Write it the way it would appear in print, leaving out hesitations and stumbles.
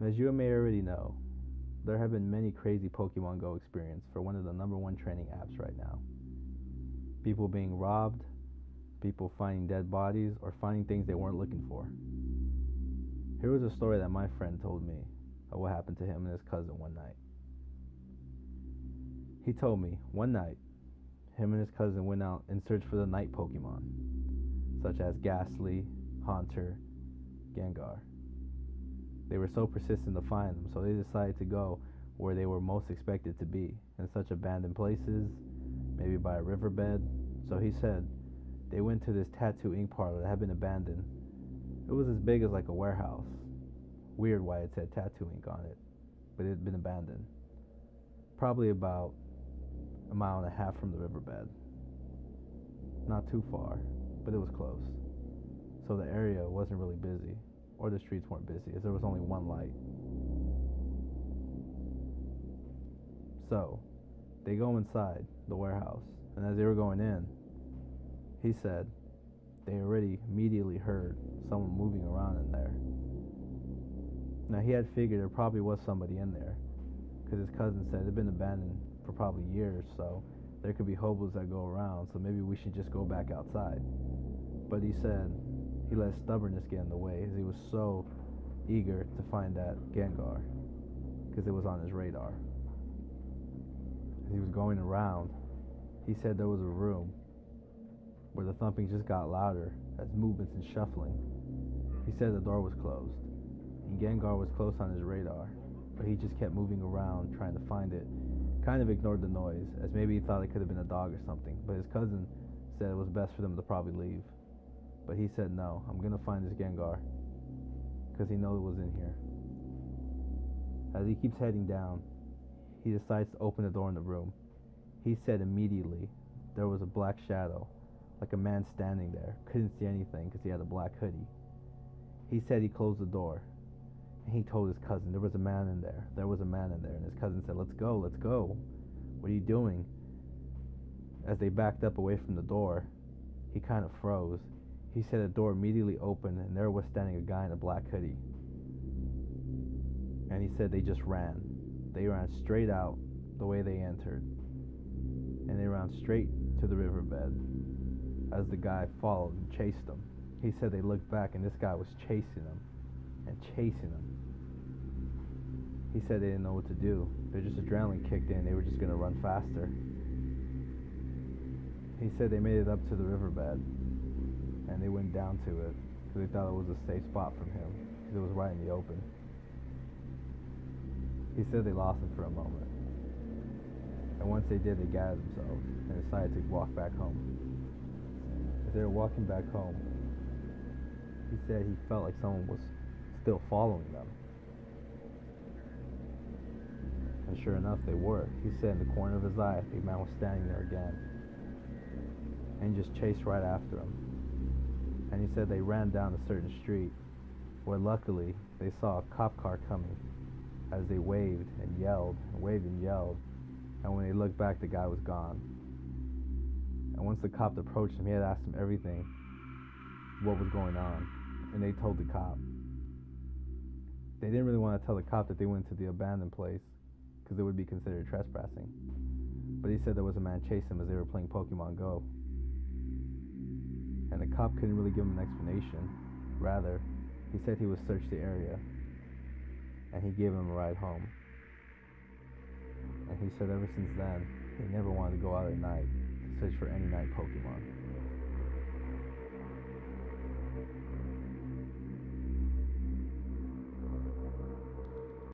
As you may already know, there have been many crazy Pokemon Go experiences for one of the number one trending apps right now. People being robbed, people finding dead bodies, or finding things they weren't looking for. Here was a story that my friend told me of what happened to him and his cousin one night. He told me one night, him and his cousin went out in search for the night Pokemon, such as Ghastly, Haunter, Gengar. They were so persistent to find them, so they decided to go where they were most expected to be, in such abandoned places, maybe by a riverbed. So he said they went to this tattoo ink parlor that had been abandoned. It was as big as like a warehouse. Weird why it said tattoo ink on it, but it had been abandoned. Probably about a mile and a half from the riverbed. Not too far, but it was close. So the area wasn't really busy, or the streets weren't busy, as there was only one light. So they go inside the warehouse, and as they were going in, he said they already immediately heard someone moving around in there. Now he had figured there probably was somebody in there, because his cousin said it had been abandoned for probably years, so there could be hobos that go around, so maybe we should just go back outside. But he said he let stubbornness get in the way, as he was so eager to find that Gengar, because it was on his radar. As he was going around, he said there was a room where the thumping just got louder as movements and shuffling. He said the door was closed, and Gengar was close on his radar, but he just kept moving around trying to find it. Kind of ignored the noise, as maybe he thought it could have been a dog or something, but his cousin said it was best for them to probably leave. But he said, no, I'm going to find this Gengar, because he knows it was in here. As he keeps heading down, he decides to open the door in the room. He said immediately there was a black shadow, like a man standing there. Couldn't see anything because he had a black hoodie. He said he closed the door, and he told his cousin there was a man in there. There was a man in there, and his cousin said, let's go, let's go. What are you doing? As they backed up away from the door, he kind of froze. He said the door immediately opened, and there was standing a guy in a black hoodie. And he said they just ran. They ran straight out the way they entered, and they ran straight to the riverbed as the guy followed and chased them. He said they looked back, and this guy was chasing them and chasing them. He said they didn't know what to do. Their just adrenaline kicked in. They were just going to run faster. He said they made it up to the riverbed, and they went down to it because they thought it was a safe spot from him, because it was right in the open. He said they lost him for a moment, and once they did, they gathered themselves and decided to walk back home. As they were walking back home, he said he felt like someone was still following them. And sure enough, they were. He said in the corner of his eye, the man was standing there again, and just chased right after him. And he said they ran down a certain street, where luckily they saw a cop car coming, as they waved and yelled, and waved and yelled, and when they looked back, the guy was gone. And once the cop approached him, he had asked him everything, what was going on, and they told the cop. They didn't really want to tell the cop that they went to the abandoned place, because it would be considered trespassing. But he said there was a man chasing them as they were playing Pokemon Go. And the cop couldn't really give him an explanation. Rather, he said he would search the area, and he gave him a ride home. And he said ever since then, he never wanted to go out at night to search for any night Pokemon.